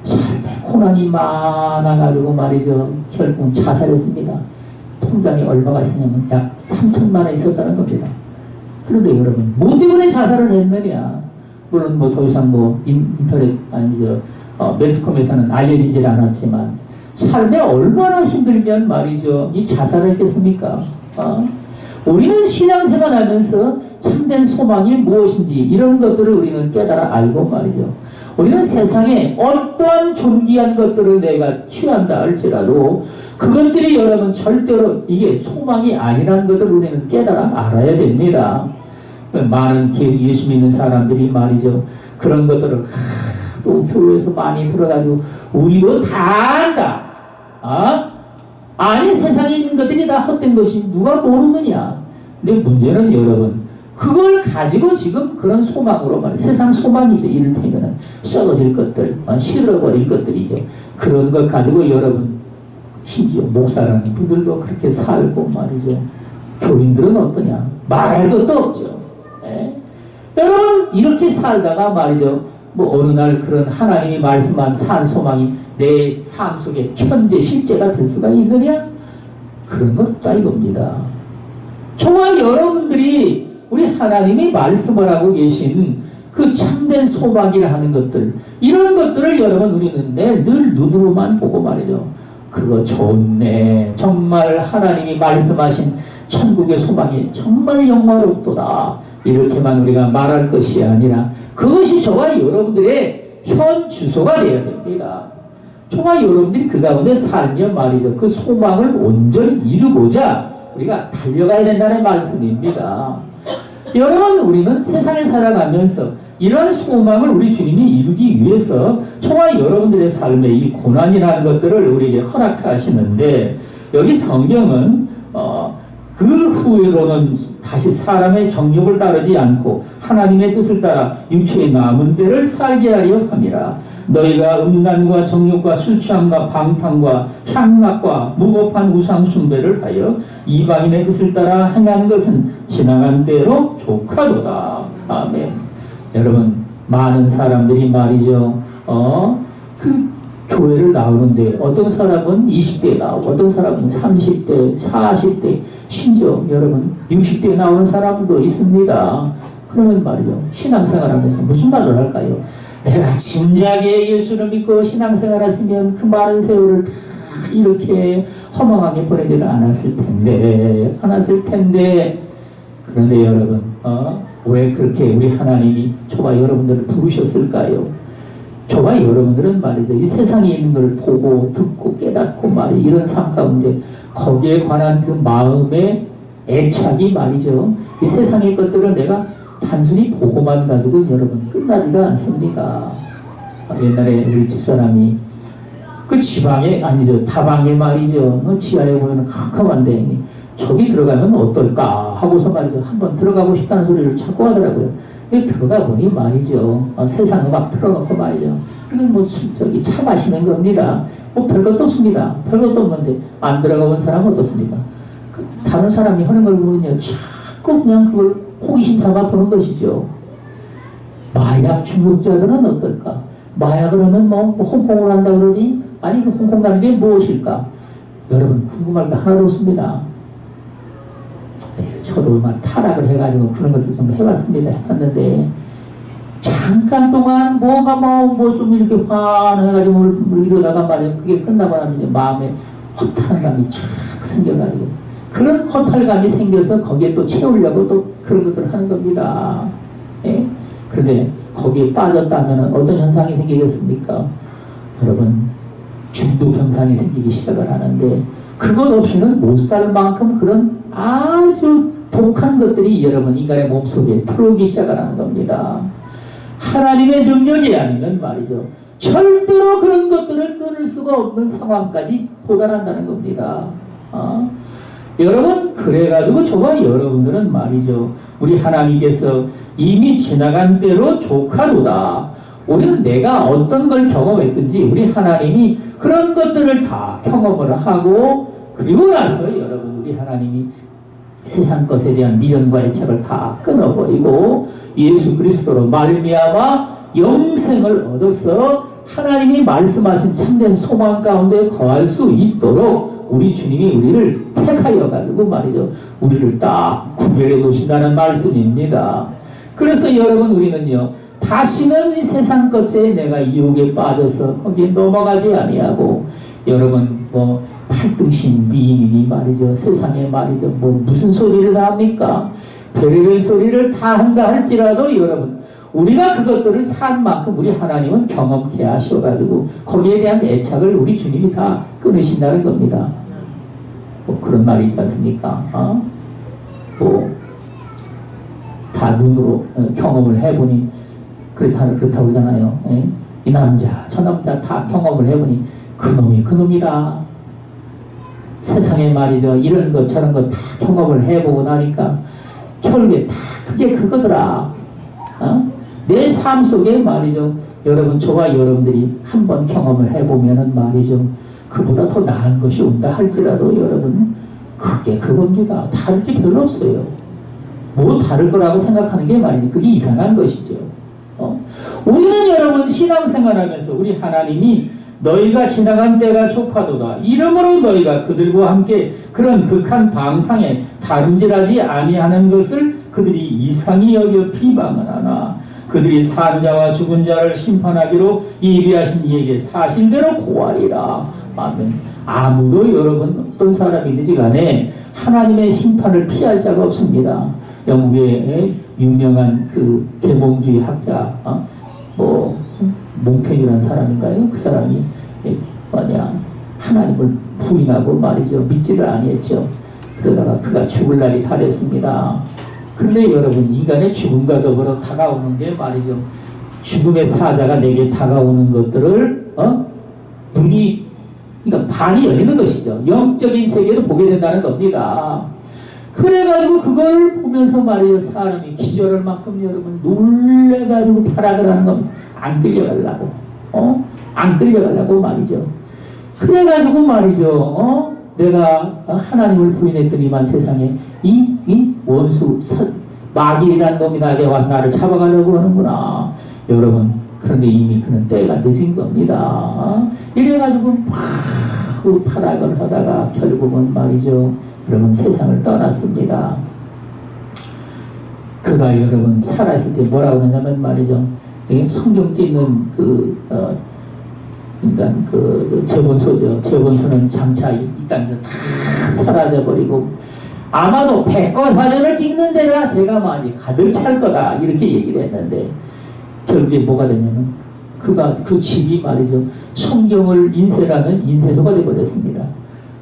삶에 고난이 많아가지고 말이죠. 결국 자살했습니다. 통장에 얼마가 있었냐면 약 3천만 원 있었다는 겁니다. 그런데 여러분 뭐 때문에 자살을 했느냐? 물론 뭐 더 이상 뭐 인터넷 아니죠 매스컴에서는 알려지질 않았지만 삶에 얼마나 힘들면 말이죠 이 자살을 했겠습니까? 우리는 신앙생활 하면서 참된 소망이 무엇인지 이런 것들을 우리는 깨달아 알고 말이죠. 우리는 세상에 어떠한 존귀한 것들을 내가 취한다 할지라도 그것들이 여러분 절대로 이게 소망이 아니라는 것을 우리는 깨달아 알아야 됩니다. 많은 예수 믿는 사람들이 말이죠. 그런 것들을 또 교회에서 많이 들어가지고 우리도 다 안다. 아니 세상에 있는 것들이 다 헛된 것이 누가 모르느냐. 근데 문제는 여러분 그걸 가지고 지금 그런 소망으로 말이에요. 세상 소망이죠. 이를테면 썩어질 것들, 시들어버릴 것들이죠. 그런 것 가지고 여러분 심지어 목사라는 분들도 그렇게 살고 말이죠. 교인들은 어떠냐? 말할 것도 없죠. 예? 여러분 이렇게 살다가 말이죠. 뭐 어느 날 그런 하나님이 말씀한 산소망이 내 삶 속에 현재 실제가 될 수가 있느냐? 그런 것 없다 이겁니다. 저와 여러분들이 우리 하나님이 말씀을 하고 계신 그 참된 소망이라 하는 것들, 이런 것들을 여러분 우리는 늘 눈으로만 보고 말이죠. 그거 좋네. 정말 하나님이 말씀하신 천국의 소망이 정말 영광롭도다. 이렇게만 우리가 말할 것이 아니라 그것이 저와 여러분들의 현 주소가 되어야 됩니다. 저와 여러분들이 그 가운데 살면 말이죠. 그 소망을 온전히 이루고자 우리가 달려가야 된다는 말씀입니다. 여러분, 우리는 세상에 살아가면서 이러한 소망을 우리 주님이 이루기 위해서 저와 여러분들의 삶에 이 고난이라는 것들을 우리에게 허락하시는데, 여기 성경은 그 후로는 다시 사람의 정욕을 따르지 않고 하나님의 뜻을 따라 육체의 남은 때를 살게 하려 함이라. 너희가 음란과 정욕과 술 취함과 방탕과 향락과 무법한 우상 숭배를 하여 이방인의 뜻을 따라 행한 것은 지나간 때로 족하도다. 아멘. 여러분, 많은 사람들이 말이죠, 그 교회를 나오는데 어떤 사람은 20대에 나오고 어떤 사람은 30대, 40대, 심지어 여러분 60대에 나오는 사람도 있습니다. 그러면 말이죠, 신앙생활하면서 무슨 말을 할까요? 내가 진작에 예수를 믿고 신앙생활했으면 그 많은 세월을 다 이렇게 허망하게 보내지는 않았을 텐데. 그런데 여러분, 왜 그렇게 우리 하나님이 저와 여러분들을 부르셨을까요? 저와 여러분들은 말이죠, 이 세상에 있는 걸 보고 듣고 깨닫고 말이 이런 삶 가운데 거기에 관한 그 마음의 애착이 말이죠, 이 세상의 것들은 내가 단순히 보고만 가지고 여러분 끝나지가 않습니다. 옛날에 우리 집사람이 그 지방에, 아니죠, 다방에 말이죠, 지하에 보면 캄캄한데 저기 들어가면 어떨까 하고서 말이죠, 한번 들어가고 싶다는 소리를 자꾸 하더라고요. 근데 들어가 보니 말이죠, 세상 음악 틀어놓고 말이죠, 그게 뭐 저기 차 마시는 겁니다. 뭐 별것도 없습니다. 별것도 없는데 안 들어가 본 사람은 어떻습니까? 다른 사람이 하는 걸 보면요, 자꾸 그냥 그걸 호기심 삼아 보는 것이죠. 마약 중독자들은 어떨까? 마약을 하면 뭐 홍콩을 한다 그러지? 아니, 그 홍콩 가는 게 무엇일까? 여러분, 궁금할 게 하나도 없습니다. 저도 막 타락을 해가지고 그런 것들 좀 해봤습니다. 해봤는데 잠깐 동안 뭐가 뭐 좀 이렇게 화해가지고 뭐 이러다가 말이에요, 그게 끝나고 나면 이제 마음에 허탈감이 쫙 생겨가지고, 그런 허탈감이 생겨서 거기에 또 채우려고 또 그런 것들을 하는 겁니다. 예? 그런데 거기에 빠졌다면 어떤 현상이 생기겠습니까? 여러분, 중독 현상이 생기기 시작을 하는데, 그것 없이는 못 살 만큼 그런 아주 독한 것들이 여러분 인간의 몸속에 들어오기 시작을 하는 겁니다. 하나님의 능력이 아니면 말이죠, 절대로 그런 것들을 끊을 수가 없는 상황까지 도달한다는 겁니다. 여러분, 그래가지고 저와 여러분들은 말이죠, 우리 하나님께서 이미 지나간 대로 족하도다. 우리는 내가 어떤 걸 경험했든지 우리 하나님이 그런 것들을 다 경험을 하고, 그리고 나서 여러분 우리 하나님이 세상 것에 대한 미련과 애착을 다 끊어버리고 예수 그리스도로 말미암아 영생을 얻어서 하나님이 말씀하신 참된 소망 가운데 거할 수 있도록 우리 주님이 우리를 택하여 가지고 말이죠, 우리를 딱 구별해 놓으신다는 말씀입니다. 그래서 여러분, 우리는요, 다시는 이 세상 것에 내가 유혹에 빠져서 거기에 넘어가지 아니하고, 여러분 뭐 팔등신 미인이 말이죠, 세상에 말이죠, 뭐 무슨 소리를 다 합니까? 별의별 소리를 다 한다 할지라도 여러분, 우리가 그것들을 산 만큼 우리 하나님은 경험케 하셔가지고 거기에 대한 애착을 우리 주님이 다 끊으신다는 겁니다. 뭐 그런 말이 있지 않습니까? 뭐 다 눈으로 경험을 해보니 그렇다고 그러잖아요. 예? 이 남자 저 남자 다 경험을 해보니 그놈이 그놈이다. 세상에 말이죠, 이런 것 저런 것 다 경험을 해보고 나니까 결국에 다 그게 그거더라. 내 삶 속에 말이죠, 여러분, 저와 여러분들이 한번 경험을 해보면은 말이죠, 그보다 더 나은 것이 온다 할지라도 여러분, 그게 그겁니다. 다를 게 별로 없어요. 뭐 다를 거라고 생각하는 게 말이죠, 그게 이상한 것이죠. 우리는 우리는 여러분 신앙생활하면서 우리 하나님이 너희가 지나간 때가 족하도다. 이러므로 너희가 그들과 함께 그런 극한 방탕에 다름질하지 아니하는 것을 그들이 이상히 여겨 비방을 하나. 그들이 산 자와 죽은 자를 심판하기로 예비하신 이에게 사실대로 고하리라. 아멘. 아무도 여러분 어떤 사람이든지 간에 하나님의 심판을 피할 자가 없습니다. 영국의 유명한 그 계몽주의 학자, 몽테뉴라는 사람인가요? 그 사람이 하나님을 부인하고 말이죠. 믿지를 아니했죠. 그러다가 그가 죽을 날이 다 됐습니다. 근데 여러분, 인간의 죽음과 더불어 다가오는 게 말이죠. 죽음의 사자가 내게 다가오는 것들을 눈이, 그러니까 반이 열리는 것이죠. 영적인 세계도 보게 된다는 겁니다. 그래가지고 그걸 보면서 말이죠. 사람이 기절할 만큼 여러분 놀래가지고 타락을 하는 겁니다. 안 끌려가려고. 안 끌려가려고 말이죠. 그래가지고 말이죠. 내가 하나님을 부인했더니만 세상에 이 원수 마귀라는 놈이 나에게 와서 나를 잡아가려고 하는구나. 여러분, 그런데 이미 그는 때가 늦은 겁니다. 이래가지고 막 타락을 하다가 결국은 말이죠. 여러분 세상을 떠났습니다. 그가 여러분 살아있을 때 뭐라고 하냐면 말이죠. 성경에 있는 그러니까 재본소죠. 재본소는 장차 이 땅에서 다 사라져버리고 아마도 백과사전을 찍는 데가 제가 많이 가득 찰 거다 이렇게 얘기를 했는데 결국에 뭐가 되냐면 그가 그 집이 말이죠. 성경을 인쇄라는 인쇄소가 되어버렸습니다.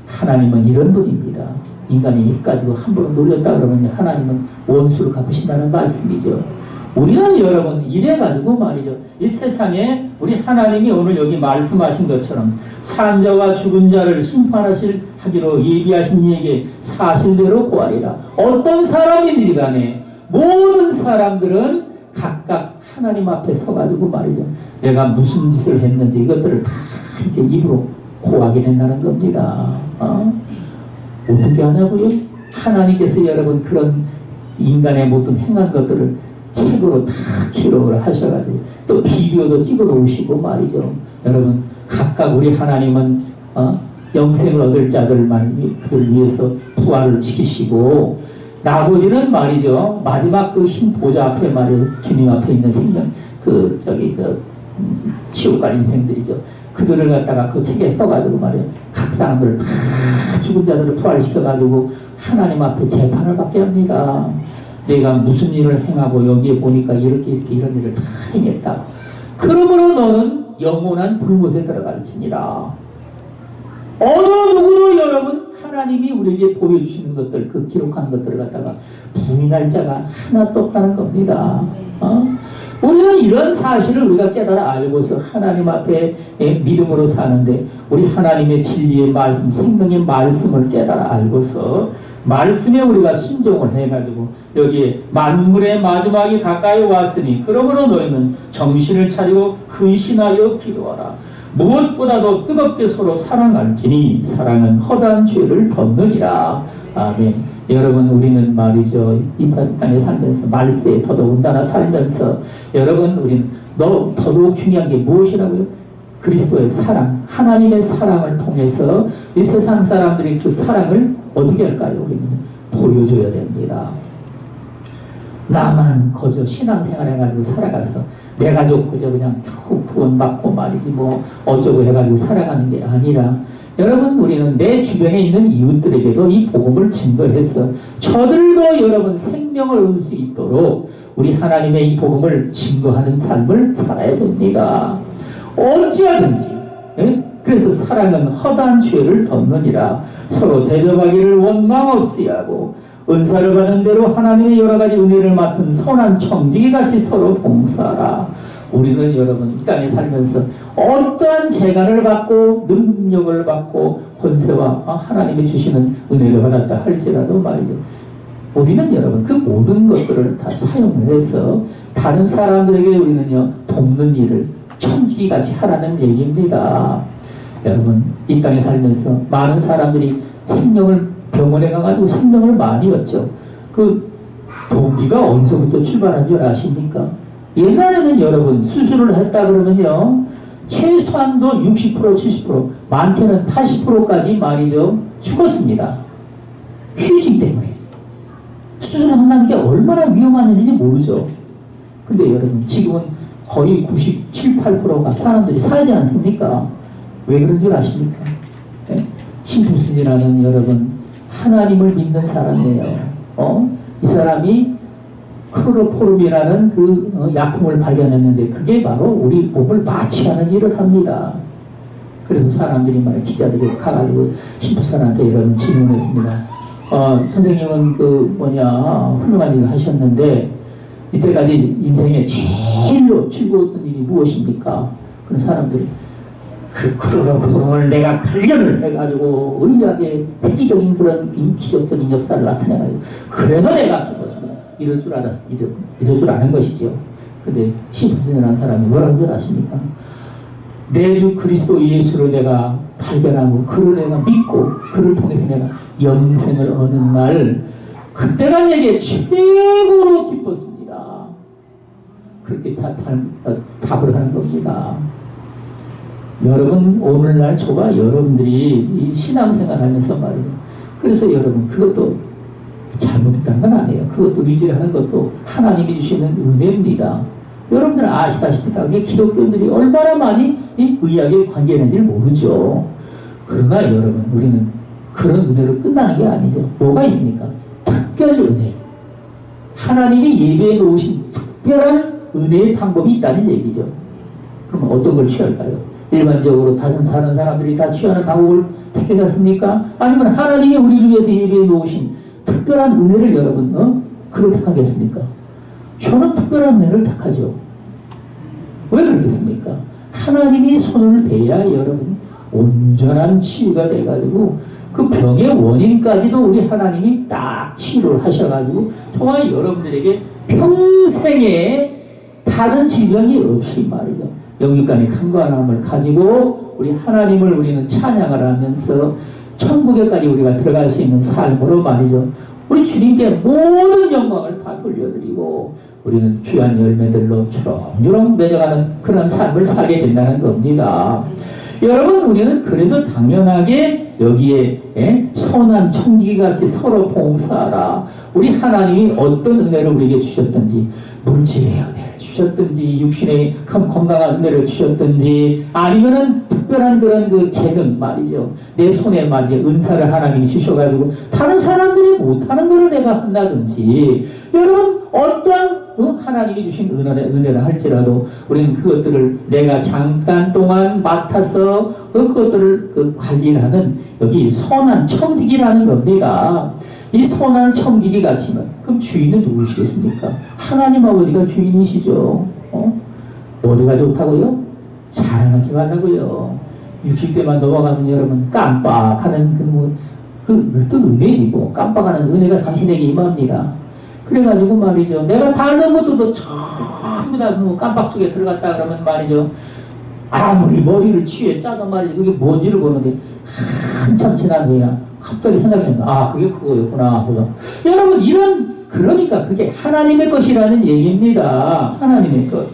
하나님은 이런 분입니다. 인간이 입 가지고 함부로 놀렸다 그러면 하나님은 원수를 갚으신다는 말씀이죠. 우리는 여러분 이래가지고 말이죠. 이 세상에 우리 하나님이 오늘 여기 말씀하신 것처럼 산자와 죽은 자를 심판하기로 예비하신 이에게 사실대로 고하리라. 어떤 사람이든지 간에 모든 사람들은 각각 하나님 앞에 서가지고 말이죠. 내가 무슨 짓을 했는지 이것들을 다 이제 입으로 고하게 된다는 겁니다. 어떻게 하냐고요? 하나님께서 여러분 그런 인간의 모든 행한 것들을 책으로 다 기록을 하셔가지고 또 비디오도 찍어 놓으시고 말이죠. 여러분 각각 우리 하나님은 영생을 얻을 자들만 그들을 위해서 부활을 시키시고 나머지는 말이죠. 마지막 그 흰 보좌 앞에 말이죠. 주님 앞에 있는 생명 지옥 갈 인생들이죠. 그들을 갖다가 그 책에 써가지고 말이에요. 각 사람들을 다 죽은 자들을 부활시켜가지고 하나님 앞에 재판을 받게 합니다. 내가 무슨 일을 행하고 여기에 보니까 이렇게 이런 일을 다 행했다. 그러므로 너는 영원한 불못에 들어갈지니라. 어느 누구도 여러분 하나님이 우리에게 보여주시는 것들 그 기록한 것들을 갖다가 부인할 자가 하나도 없다는 겁니다. 우리는 이런 사실을 우리가 깨달아 알고서 하나님 앞에 믿음으로 사는데 우리 하나님의 진리의 말씀 생명의 말씀을 깨달아 알고서 말씀에 우리가 순종을 해가지고 여기에 만물의 마지막이 가까이 왔으니 그러므로 너희는 정신을 차리고 근신하여 기도하라. 무엇보다도 뜨겁게 서로 사랑할지니 사랑은 허다한 죄를 덮느니라. 아멘. 여러분 우리는 말이죠. 이 땅에 살면서 말세에 더더군다나 살면서 여러분 우리는 더더욱 중요한 게 무엇이라고요? 그리스도의 사랑, 하나님의 사랑을 통해서 이 세상 사람들이 그 사랑을 어떻게 할까요? 우리는 보여줘야 됩니다. 나만 거저 신앙생활 해가지고 살아가서 내 가족 그저 그냥 겨우 구원받고 말이지 뭐 어쩌고 해가지고 살아가는 게 아니라 여러분 우리는 내 주변에 있는 이웃들에게도 이 복음을 증거해서 저들도 여러분 생명을 얻을 수 있도록 우리 하나님의 이 복음을 증거하는 삶을 살아야 됩니다. 어찌하든지 그래서 사랑은 허다한 죄를 덮느니라. 서로 대접하기를 원망 없이 하고 은사를 받은 대로 하나님의 여러 가지 은혜를 맡은 선한 청지기 같이 서로 봉사하라. 우리는 여러분 이 땅에 살면서 어떠한 재간을 받고 능력을 받고 권세와 하나님이 주시는 은혜를 받았다 할지라도 말이죠. 우리는 여러분 그 모든 것들을 다 사용을 해서 다른 사람들에게 우리는요 돕는 일을 천지기같이 하라는 얘기입니다. 여러분 이 땅에 살면서 많은 사람들이 생명을 병원에 가가지고 생명을 많이 얻죠. 그 동기가 어디서부터 출발한 줄 아십니까? 옛날에는 여러분 수술을 했다 그러면요 최소한도 60% 70% 많게는 80%까지 말이죠 죽었습니다. 휴증 때문에. 수술을 한다는 게 얼마나 위험한 일인지 모르죠. 근데 여러분 지금은 거의 97, 8%가 사람들이 살지 않습니까? 왜 그런 줄 아십니까? 네? 힘부스니라는 여러분 하나님을 믿는 사람이에요. 이 사람이 클로로포름이라는 그 약품을 발견했는데 그게 바로 우리 몸을 마취하는 일을 합니다. 그래서 사람들이 기자들이 가가지고 힘부스한테 이런 질문했습니다. 선생님은 훌륭한 일을 하셨는데 이때까지 인생에 제일로 즐거웠던 일이 무엇입니까? 그런 사람들이 그 클로로폼을 내가 8년을 해가지고 의학의 획기적인 그런 기적적인 역사를 나타내가지고 그래서 내가 기뻤습니다. 이럴 줄 아는 것이죠. 근데 심판이라는 사람이 뭐라는 줄 아십니까? 내 주 그리스도 예수를 내가 발견하고 그를 내가 믿고 그를 통해서 내가 영생을 얻은 날 그때가 내게 최고로 기뻤습니다. 그렇게 답을 하는 겁니다. 여러분 오늘날 저와 여러분들이 이 신앙생활 하면서 말이죠. 그래서 여러분 그것도 잘못했다는 건 아니에요. 그것도 의지하는 것도 하나님이 주시는 은혜입니다. 여러분들은 아시다시피 그게 기독교인들이 얼마나 많이 이 의학에 관계했는지를 모르죠. 그러나 여러분 우리는 그런 은혜로 끝나는 게 아니죠. 뭐가 있습니까? 특별 은혜. 하나님이 예배해 놓으신 특별한 은혜의 방법이 있다는 얘기죠. 그럼 어떤 걸 취할까요? 일반적으로 다른 사는 사람들이 다 취하는 방법을 택하겠습니까? 아니면 하나님이 우리를 위해서 예배해 놓으신 특별한 은혜를 여러분 그걸 택하겠습니까? 저는 특별한 은혜를 택하죠. 왜 그렇겠습니까? 하나님이 손을 대야 여러분 온전한 치유가 돼가지고 그 병의 원인까지도 우리 하나님이 딱 치유를 하셔가지고 정말 여러분들에게 평생에 다른 질병이 없이 말이죠. 영육간의 강건함을 가지고 우리 하나님을 우리는 찬양을 하면서 천국에까지 우리가 들어갈 수 있는 삶으로 말이죠. 우리 주님께 모든 영광을 다 돌려드리고 우리는 귀한 열매들로 주렁주렁 맺어가는 그런 삶을 살게 된다는 겁니다. 여러분 우리는 그래서 당연하게 여기에 선한 청지기같이 서로 봉사하라. 우리 하나님이 어떤 은혜를 우리에게 주셨든지 물질의 은혜를 주셨든지 육신의 건강한 은혜를 주셨든지 아니면은 특별한 그런 그 재능 말이죠. 내 손에 말이죠. 은사를 하나님이 주셔가지고 다른 사람들이 못하는 거를 내가 한다든지 여러분 어떠한 하나님이 주신 은혜를 할지라도 우리는 그것들을 내가 잠깐 동안 맡아서 그것들을 관리를 하는 여기 선한 청지기라는 겁니다. 이 선한 청지기 같이면 그럼 주인은 누구시겠습니까? 하나님 아버지가 주인이시죠. 머리가 좋다고요? 자랑하지 말라고요. 60대만 넘어가면 여러분 깜빡하는 또 은혜지고 깜빡하는 은혜가 당신에게 임합니다. 그래가지고 말이죠. 내가 다른 것도 전부 다 깜빡 속에 들어갔다 그러면 말이죠. 아무리 머리를 취해 짜도 말이죠. 그게 뭔지를 보는데 한참 지난 후에야 갑자기 생각이 납니다. 그게 그거였구나. 여러분 그러니까 그게 하나님의 것이라는 얘기입니다. 하나님의 것.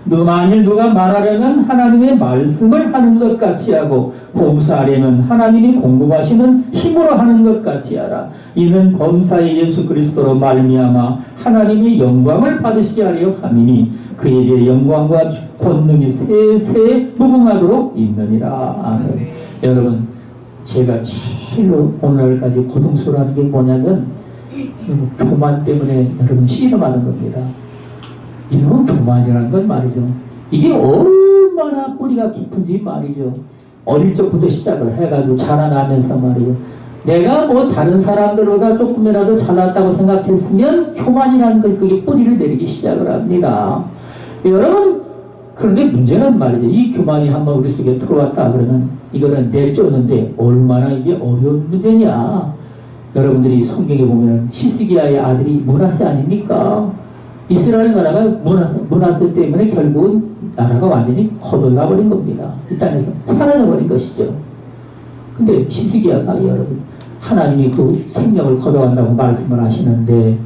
만일 누가 말하려면 하나님의 말씀을 하는 것 같이 하고 봉사하려면 하나님이 공급하시는 힘으로 하는 것 같이 하라. 이는 범사의 예수 그리스도로 말미암아 하나님이 영광을 받으시게 하려 함이니 그에게 영광과 권능이 세세 무궁하도록 있느니라. 아멘. 여러분 제가 제일로 오늘까지 고통스러워하는 게 뭐냐면 교만 때문에 여러분 씨름하는 겁니다. 이런 교만이라는 건 말이죠. 이게 얼마나 뿌리가 깊은지 말이죠. 어릴 적부터 시작을 해가지고 자라나면서 말이죠. 내가 다른 사람들보다 조금이라도 잘났다고 생각했으면 교만이라는 건 그게 뿌리를 내리기 시작을 합니다. 여러분 그런데 문제는 말이죠. 이 교만이 한번 우리 속에 들어왔다 그러면 이거는 내쫓는데 얼마나 이게 어려운 문제냐. 여러분들이 성경에 보면 히스기야의 아들이 므낫세 아닙니까? 이스라엘 나라가 므낫세 때문에 결국은 나라가 완전히 거덜나버린 겁니다. 이 땅에서 사라져버린 것이죠. 근데 히스기야가 여러분 하나님이 그 생명을 거둬간다고 말씀을 하시는데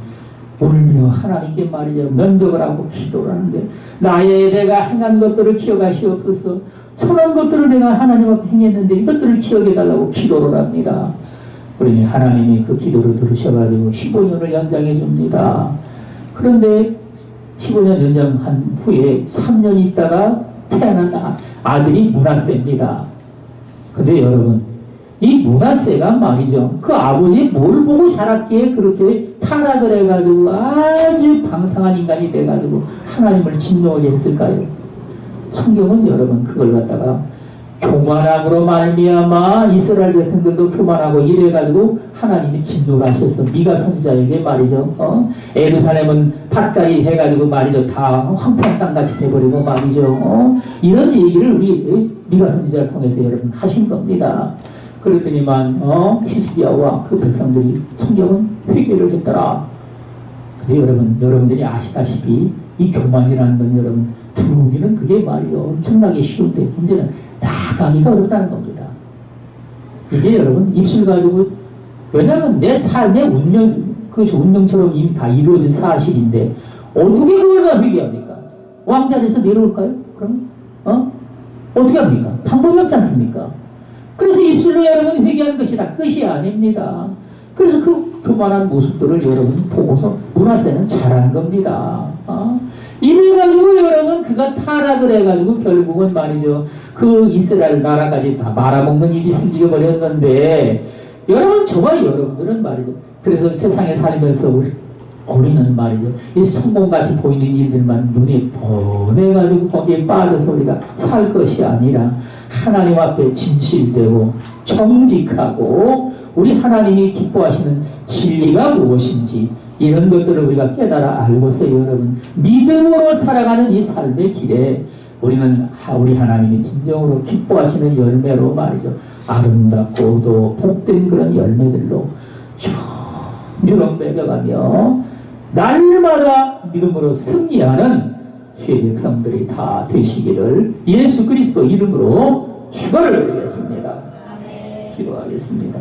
울며 하나님께 말이죠. 면벽을 하고 기도를 하는데 나의 내가 행한 것들을 기억하시옵소서. 선한 것들을 내가 하나님 앞에 행했는데 이것들을 기억해달라고 기도를 합니다. 그러니 하나님이 그 기도를 들으셔가지고 15년을 연장해 줍니다. 그런데 15년 연장한 후에 3년 있다가 태어난 아들이 므낫세입니다. 근데 여러분, 이 므낫세가 말이죠. 그 아버지 뭘 보고 자랐기에 그렇게 타락을 해가지고 아주 방탕한 인간이 돼가지고 하나님을 진노하게 했을까요? 성경은 여러분 그걸 갖다가 교만함으로 말미암아 이스라엘 백성들도 교만하고 이래가지고 하나님이 진노를 하셔서 미가 선지자에게 말이죠. 예루살렘은 밭갈이 해가지고 말이죠. 다 황폐한 땅같이 돼버리고 말이죠. 이런 얘기를 우리 미가 선지자를 통해서 여러분 하신 겁니다. 그랬더니만 히스기야와 그 백성들이 성경은 회개를 했더라. 근데 여러분들이 아시다시피 이 교만이라는 건 여러분 들어오기는 그게 말이요 엄청나게 쉬운데 문제는 나가기가 어렵다는 겁니다. 이게 여러분 입술 가지고 왜냐하면 내 삶의 운명처럼 이미 다 이루어진 사실인데 어떻게 그걸 다 회개합니까? 왕자리에서 내려올까요? 그러면 어떻게 합니까? 방법이 없지 않습니까? 그래서 입술로 여러분 회개하는 것이 다 끝이 아닙니다. 그래서 그 교만한 모습들을 여러분 보고서 므낫세는 잘한 겁니다. 이래가지고 여러분 그가 타락을 해가지고 결국은 말이죠. 그 이스라엘 나라까지 다 말아먹는 일이 생기게 버렸는데 여러분 저와 여러분들은 말이죠. 그래서 세상에 살면서 우리는 말이죠. 이 성공같이 보이는 일들만 눈에 번해가지고 거기에 빠져서 우리가 살 것이 아니라 하나님 앞에 진실되고 정직하고 우리 하나님이 기뻐하시는 진리가 무엇인지 이런 것들을 우리가 깨달아 알고서 여러분 믿음으로 살아가는 이 삶의 길에 우리는 우리 하나님이 진정으로 기뻐하시는 열매로 말이죠. 아름답고 또 복된 그런 열매들로 주렁주렁 맺어가며 날마다 믿음으로 승리하는 주의 백성들이 다 되시기를 예수 그리스도 이름으로 축원을 드리겠습니다. 기도하겠습니다.